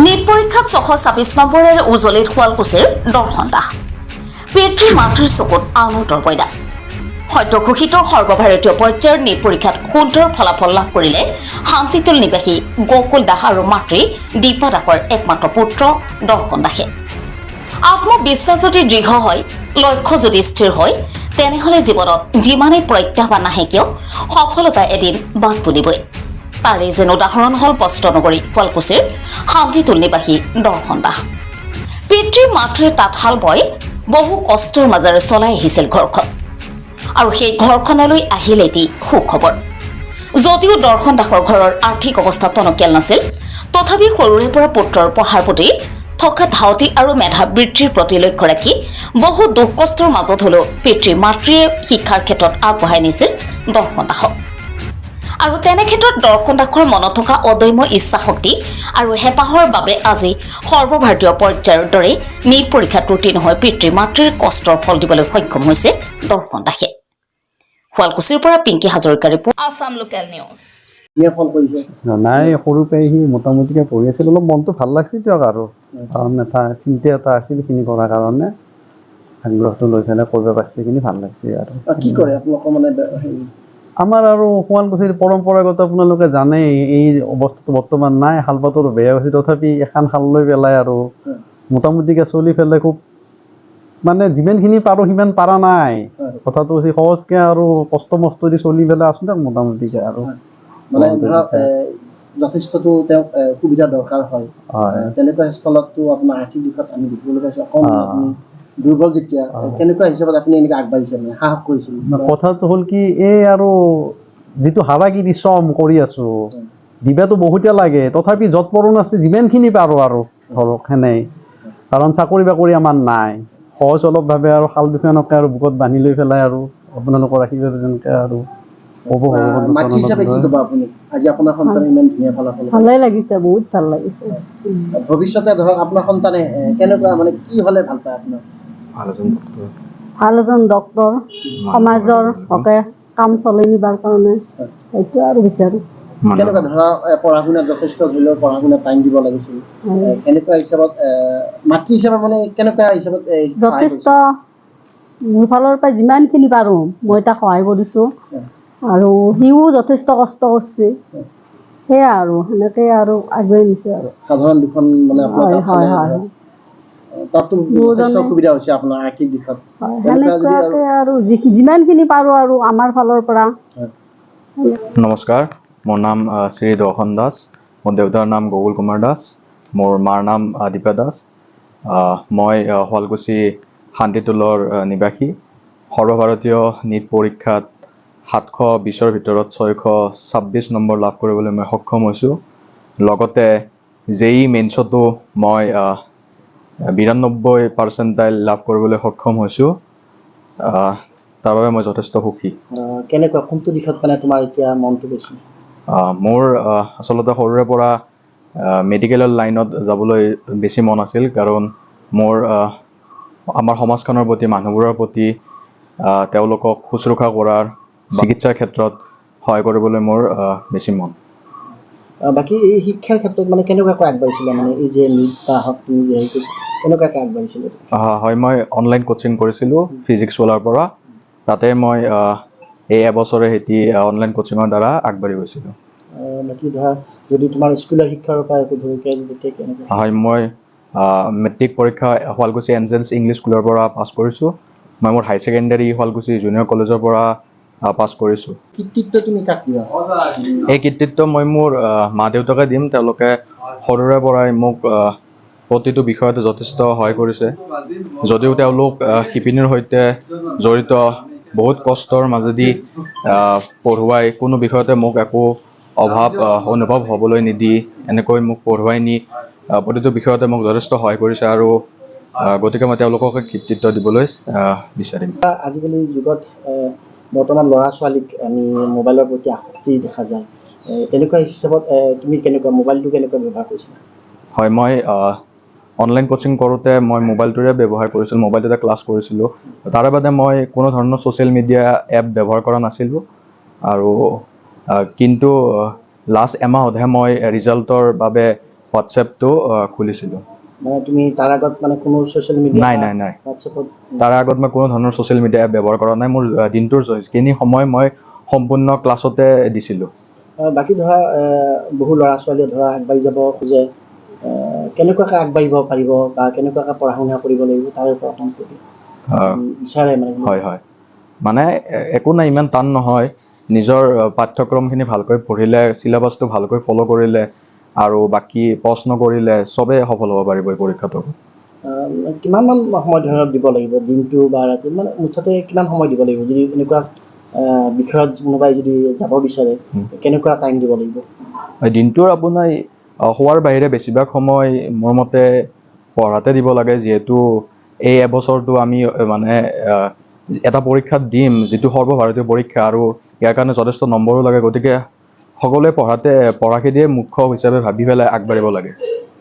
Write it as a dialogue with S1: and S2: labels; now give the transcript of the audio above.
S1: NEET পৰীক্ষাত 626 নম্বৰেৰে উজলিত শুৱালকুছিৰ দৰ্শন দাস পিতৃ মাতৃৰ চকুত আনন্দৰ বৈদা সদ্য ঘোষিত সৰ্বভাৰতীয় পৰ্যায়ৰ নীট পৰীক্ষাত শুদ্ধৰ ফলাফল লাভ কৰিলে শান্তিতুল নিবাসী গকুল দাস আৰু মাতৃ দীপা দাসৰ একমাত্ৰ পুত্ৰ দৰ্শন দাসে আত্মবিশ্বাস যদি দৃঢ় হয় লক্ষ্য যদি স্থিৰ হয় তেনেহলে জীৱনত যিমানেই প্ৰত্যাহ্বান নাহে কিয় সফলতা এদিন বাট তুলিবই তাৰে যেন উদাহৰণ হল বস্ত্ৰনগৰী শুৱালকুছিৰ শান্তিতুল নিবাসী দৰ্শন দাস পিতৃ মাতৃয়ে তাঁতশাল বয় বহু কষ্টৰ মাজেৰে চলাই আহিছিল ঘৰখন আৰু সেই ঘৰখনলৈ আহিল এটি সুখবৰ যদিও দৰ্শন দাসৰ ঘৰৰ আৰ্থিক অৱস্থা টনকিয়াল নাছিল তথাপি সৰুৰে পৰা পুত্ৰৰ পঢ়াৰ প্ৰতি থকা ধাউতি আৰু মেধা বৃদ্ধিৰ প্ৰতি লক্ষ্য ৰাখি বহু দুখ কষ্টৰ মাজত হলেও পিতৃ মাতৃয়ে শিক্ষাৰ ক্ষেত্ৰত আগবঢ়াই নিছিল দৰ্শন দাসক আৰু তেনে ক্ষেত্ৰত দৰ্শন দাসৰ মনত থকা অদম্য ইচ্ছা শক্তি আৰু হেঁপাহৰ বাবে আজি সৰ্বভাৰতীয় পৰ্যায়ৰ দৰে নীট পৰীক্ষাত উত্তীৰ্ণ হৈ পিতৃ মাতৃৰ কষ্টৰ ফল দিবলৈ সক্ষম হৈছে দৰ্শন দাসে শুৱালকুছিৰ পৰা পিংকি হাজৰিকাৰ ৰিপৰ্ট আসাম লোকেল নিউজ
S2: নাই সৰুৰ পৰাই সি মোটামুটিকৈ পঢ়ি আছিল অলপ মনটো ভাল লাগছিল দিয়ক আৰু কাৰণ এটা চিন্তা এটা আছিল সেইখিনি কৰাৰ কাৰণে আগ্ৰহটো লৈ পেলাই কৰিব পাৰিছে সেইখিনি ভাল লাগছে আৰু
S3: কি কৰে আপোনালোকৰ মানে
S2: আমাৰ আৰু শুৱালকুছিৰ পৰম্পৰাগত আপোনালোকে জানেই এই অৱস্থাটো বৰ্তমান নাই শাল পাতৰ বেয়া হৈছে তথাপি এখন শাল লৈ পেলাই আৰু মোটামুটিকৈ চলি পেলাই খুব মানে যিমানখিনি পাৰোঁ সিমান পৰা নাই কথাটো হৈছে সহজকৈ আৰু কষ্ট মষ্ট দি চলি পেলাই আছোঁ দিয়ক মোটামুটিকৈ আৰু
S3: মানে ধৰক যথেষ্টটো তেওঁক সুবিধা দৰকাৰ হয় তেনেকুৱা স্থলততো আপোনাৰ আৰ্থিক দিশত আমি দেখিবলৈ পাইছোঁ অকণমান আপুনি দুৰ্বল যেতিয়া কেনেকুৱা হিচাপত আপুনি এনেকৈ আগবাঢ়িছে মানে সাহস কৰিছিল
S2: কথাটো হ'ল কি এই আৰু যিটো হাৰাগিৰি শ্ৰম কৰি আছোঁ দিবাতো বহুতে লাগে তথাপি য'ত পৰো আছে যিমানখিনি পাৰোঁ আৰু ধৰক সেনেই কাৰণ চাকৰি বাকৰি আমাৰ নাই সহজ অলপভাৱে আৰু শাল দুখনকে আৰু বুকত বান্ধি লৈ পেলাই আৰু আপোনালোকৰ আশীৰ্বাদ যেনেকৈ আৰু
S3: মাতৃ হিচাপে কি ক'ব আপুনি আজি আপোনাৰ সন্তানে ইমান ধুনীয়া ফলাফল
S4: ভালে লাগিছে বহুত ভাল লাগিছে
S3: ভৱিষ্যতে ধৰক আপোনাৰ সন্তানে কেনেকুৱা মানে কি হ'লে ভাল পায় আপোনাৰ
S4: ভাল এজন ডক্তৰ সমাজৰ হকে কাম চলাই নিবাৰ কাৰণে সেইটো আৰু বিচাৰোঁ
S3: কেনেকুৱা ধৰা পঢ়া শুনাত যথেষ্ট ধৰি লওক পঢ়া শুনাত টাইম দিব লাগিছিল কেনেকুৱা হিচাপত মাতৃ হিচাপত মানে কেনেকুৱা হিচাপত
S4: যথেষ্ট মোৰ ফালৰ পৰা যিমানখিনি পাৰোঁ মই তাক সহায় কৰিছোঁ আৰু সিও যথেষ্ট কষ্ট কৰিছে সেয়া আৰু সেনেকৈ আৰু আগুৱাই নিছে আৰু
S3: সাধাৰণ দুখন মানে আপোনাৰ তাতো যথেষ্ট সুবিধা হৈছে আপোনাৰ আৰ্থিক দিশত
S4: সেনেকুৱাকৈ আৰু যিমানখিনি পাৰোঁ আৰু আমাৰ ফালৰ পৰা
S5: নমস্কাৰ মোৰ নাম শ্ৰী দৰ্শন দাস মোৰ দেউতাৰ নাম গকুল কুমাৰ দাস মোৰ মাৰ নাম দীপা দাস মই শুৱালকুছি শান্তিতুলৰ নিবাসী সৰ্বভাৰতীয় নীট পৰীক্ষাত 720ৰ ভিতৰত 626 নম্বৰ লাভ কৰিবলৈ মই সক্ষম হৈছোঁ লগতে জেই মেইনছতো মই 92% লাভ কৰিবলৈ সক্ষম হৈছোঁ তাৰ বাবে মই যথেষ্ট সুখী
S3: কেনেকুৱা কোনটো দিশত মানে তোমাৰ এতিয়া মনটো বেছি
S5: মোৰ আচলতে সৰুৰে পৰা মেডিকেলৰ লাইনত যাবলৈ বেছি মন আছিল কাৰণ মোৰ আমাৰ সমাজখনৰ প্ৰতি মানুহবোৰৰ প্ৰতি তেওঁলোকক শুশ্ৰূষা কৰাৰ চিকিৎসাৰ ক্ষেত্ৰত সহায় কৰিবলৈ মোৰ বেছি মন
S3: বাকী এই শিক্ষাৰ ক্ষেত্ৰত মানে কেনেকুৱাকৈ আগবাঢ়িছিলে মানে এই যে নীট বা হওক তুমি যে হেৰি কৰিছা কেনেকুৱাকৈ আগবাঢ়িছিলে
S5: হয় মই অনলাইন কোচিং কৰিছিলোঁ ফিজিক্স ৱালাৰ পৰা তাতে মই এই এবছৰে সেটি অনলাইন কোচিঙৰ দ্বাৰা আগবাঢ়ি গৈছিলোঁ
S3: বাকী ধৰা যদি তোমাৰ স্কুলীয়া শিক্ষাৰ পৰা একো ধৰি কেনেকৈ
S5: হয় মই মেট্ৰিক পৰীক্ষা শুৱালকুছি এঞ্জেলছ ইংলিছ স্কুলৰ পৰা পাছ কৰিছোঁ মই মোৰ হাই ছেকেণ্ডেৰী শুৱালকুছি জুনিয়ৰ কলেজৰ পৰা পাছ কৰিছোঁ
S3: কৃতিত্ব তুমি কাক দিবা
S5: এই কৃতিত্ব মই মোৰ মা দেউতাকে দিম তেওঁলোকে সৰুৰে পৰাই মোক প্ৰতিটো বিষয়তে যথেষ্ট সহায় কৰিছে যদিও তেওঁলোক শিপিনীৰ সৈতে জড়িত বহুত কষ্টৰ মাজেদি পঢ়ুৱাই কোনো বিষয়তে মোক একো অভাৱ অনুভৱ হ'বলৈ নিদি এনেকৈ মোক পঢ়ুৱাই নি প্ৰতিটো বিষয়তে মোক যথেষ্ট সহায় কৰিছে আৰু গতিকে মই তেওঁলোককে কৃতিত্ব দিবলৈ বিচাৰিম
S3: আজিকালি যুগত বৰ্তমান ল'ৰা ছোৱালীক আমি মোবাইলৰ প্ৰতি আসক্তি দেখা যায় তেনেকুৱা হিচাপত তুমি কেনেকুৱা মোবাইলটো কেনেকৈ ব্যৱহাৰ কৰিছিলা
S5: হয় মই অনলাইন কোচিং কৰোঁতে মই মোবাইলটোৰে ব্যৱহাৰ কৰিছিলোঁ মোবাইলটোতে ক্লাছ কৰিছিলোঁ তাৰে বাদে মই কোনো ধৰণৰ ছ'চিয়েল মিডিয়া এপ ব্যৱহাৰ কৰা নাছিলোঁ আৰু কিন্তু লাষ্ট এমাহতহে মই ৰিজাল্টৰ বাবে হোৱাটছএপটো খুলিছিলোঁ।
S3: মানে তুমি তাৰ আগত মানে কোনো ছ'চিয়েল মিডিয়া
S5: নাই
S3: হোৱাটছএপত
S5: তাৰ আগত মই কোনো ধৰণৰ ছ'চিয়েল মিডিয়া এপ ব্যৱহাৰ কৰা নাই। মোৰ দিনটোৰ যিখিনি সময় মই সম্পূৰ্ণ ক্লাছতে দিছিলোঁ।
S3: বাকী ধৰা বহু ল'ৰা ছোৱালীয়ে ধৰা আগবাঢ়ি যাব খোজে, কেনেকুৱাকৈ আগবাঢ়িব পাৰিব বা কেনেকুৱাকৈ পঢ়া শুনা কৰিব লাগিব তাৰ ওপৰত বিচাৰে মানে?
S5: হয় মানে একো নাই, ইমান টান নহয়। নিজৰ পাঠ্যক্ৰমখিনি ভালকৈ পঢ়িলে, চিলেবাছটো ভালকৈ ফ'ল' কৰিলে আৰু বাকী প্ৰশ্ন কৰিলে চবেই সফল হ'ব পাৰিব এই পৰীক্ষাটো।
S3: কিমানমান সময় ধৰক দিব লাগিব, দিনটো বা ৰাতি, মানে মুঠতে কিমান সময় দিব লাগিব যদি এনেকুৱা বিষয়ত কোনোবাই যদি যাব বিচাৰে, কেনেকুৱা টাইম দিব লাগিব?
S5: দিনটোৰ আপোনাৰ হোৱাৰ বাহিৰে বেছিভাগ সময় মোৰ মতে পঢ়াতে দিব লাগে, যিহেতু এই এবছৰটো আমি মানে এটা পৰীক্ষাত দিম যিটো সৰ্বভাৰতীয় পৰীক্ষা, আৰু ইয়াৰ কাৰণে যথেষ্ট নম্বৰো লাগে। গতিকে সকলোৱে পঢ়াখিনিয়ে মুখ্য হিচাপে ভাবি পেলাই আগবাঢ়িব লাগে।